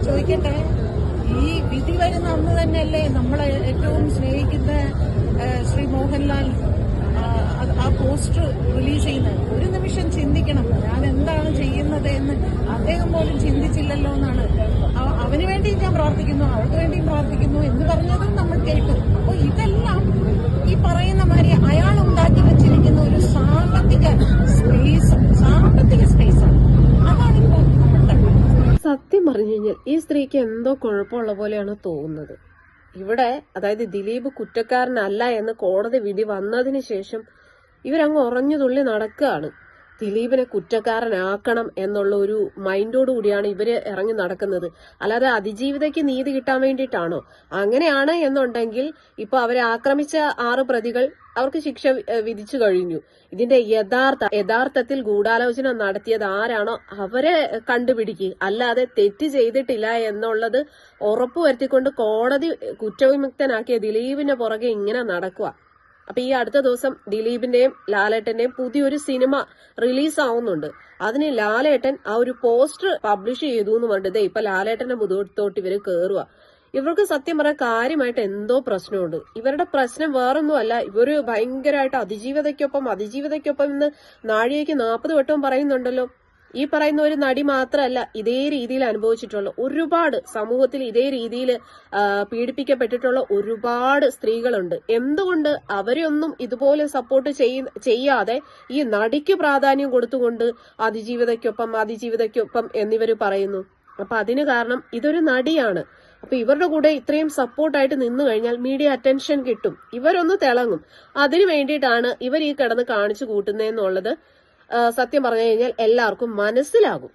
ചോദിക്കട്ടെ, ഈ വിധി വരുന്ന അന്ന് തന്നെയല്ലേ നമ്മളെ ഏറ്റവും സ്നേഹിക്കുന്ന ശ്രീ മോഹൻലാൽ ആ പോസ്റ്റർ റിലീസ് ചെയ്യുന്നത്? ഒരു നിമിഷം ചിന്തിക്കണം, ഞാൻ എന്താണ് ചെയ്യുന്നത് എന്ന് അദ്ദേഹം പോലും ചിന്തിച്ചില്ലല്ലോ എന്നാണ്. അവന് വേണ്ടി ഞാൻ പ്രാർത്ഥിക്കുന്നു, അവർക്ക് വേണ്ടിയും പ്രാർത്ഥിക്കുന്നു എന്ന് പറഞ്ഞതും നമ്മൾ കേട്ടു. അപ്പോൾ ഇതെല്ലാം ഈ പറയുന്ന മാതിരി അയാൾ ഉണ്ടാക്കി വെച്ചിരിക്കുന്ന ഒരു സാമ്പത്തിക സ്പേസാണ്. അതാണിപ്പോൾ നമ്മൾ കണ്ടത്. സത്യം പറഞ്ഞു കഴിഞ്ഞാൽ ഈ സ്ത്രീക്ക് എന്തോ കുഴപ്പമുള്ള പോലെയാണ് തോന്നുന്നത്. ഇവിടെ അതായത് ദിലീപ് കുറ്റക്കാരനല്ല എന്ന് കോടതി വിധി വന്നതിന് ശേഷം ഇവരങ്ങ് ഉറഞ്ഞുതുള്ളി നടക്കുകയാണ്. ദിലീപിനെ കുറ്റക്കാരനാക്കണം എന്നുള്ള ഒരു മൈൻഡോട് കൂടിയാണ് ഇവര് ഇറങ്ങി നടക്കുന്നത്. അല്ലാതെ അതിജീവിതയ്ക്ക് നീതി കിട്ടാൻ വേണ്ടിയിട്ടാണോ? അങ്ങനെയാണ് എന്നുണ്ടെങ്കിൽ ഇപ്പൊ അവരെ ആക്രമിച്ച 6 പ്രതികൾ അവർക്ക് ശിക്ഷ വിധിച്ചു കഴിഞ്ഞു. ഇതിന്റെ യഥാർത്ഥത്തിൽ ഗൂഢാലോചന നടത്തിയത് ആരാണോ അവരെ കണ്ടുപിടിക്കുക, അല്ലാതെ തെറ്റ് ചെയ്തിട്ടില്ല എന്നുള്ളത് ഉറപ്പുവരുത്തിക്കൊണ്ട് കോടതി കുറ്റവിമുക്തനാക്കിയ ദിലീപിന്റെ പുറകെ ഇങ്ങനെ നടക്കുക. അപ്പൊ ഈ അടുത്ത ദിവസം ദിലീപിന്റെയും ലാലേട്ടന്റെയും പുതിയൊരു സിനിമ റിലീസ് ആവുന്നുണ്ട്. അതിന് ലാലേട്ടൻ ആ ഒരു പോസ്റ്റർ പബ്ലിഷ് ചെയ്തു എന്ന് പറഞ്ഞത് ഇപ്പൊ ലാലേട്ടന്റെ മുതോട്ട് ഇവര് കേറുക. ഇവർക്ക് സത്യം പറയാൻ കാര്യമായിട്ട് എന്തോ പ്രശ്നമുണ്ട്. ഇവരുടെ പ്രശ്നം വേറൊന്നുമല്ല, ഇവര് ഭയങ്കരമായിട്ട് അതിജീവിതയ്ക്കൊപ്പം ഇന്ന് നാഴികയ്ക്ക് 40 വട്ടവും പറയുന്നുണ്ടല്ലോ. ഈ പറയുന്ന ഒരു നടി മാത്രമല്ല ഇതേ രീതിയിൽ അനുഭവിച്ചിട്ടുള്ള ഒരുപാട്, സമൂഹത്തിൽ ഇതേ രീതിയിൽ പീഡിപ്പിക്കപ്പെട്ടിട്ടുള്ള ഒരുപാട് സ്ത്രീകളുണ്ട്. എന്തുകൊണ്ട് അവരെയൊന്നും ഇതുപോലെ സപ്പോർട്ട് ചെയ്യാതെ ഈ നടിക്ക് പ്രാധാന്യം കൊടുത്തുകൊണ്ട് അതിജീവിതയ്ക്കൊപ്പം എന്നിവര് പറയുന്നു? അപ്പൊ അതിന് കാരണം ഇതൊരു നടിയാണ്. അപ്പൊ ഇവരുടെ കൂടെ ഇത്രയും സപ്പോർട്ടായിട്ട് നിന്നു കഴിഞ്ഞാൽ മീഡിയ അറ്റൻഷൻ കിട്ടും, ഇവരൊന്ന് തിളങ്ങും. അതിനു വേണ്ടിയിട്ടാണ് ഇവർ ഈ കിടന്ന് കാണിച്ചു കൂട്ടുന്നതെന്നുള്ളത് സത്യം പറഞ്ഞു കഴിഞ്ഞാൽ എല്ലാവർക്കും മനസ്സിലാകും.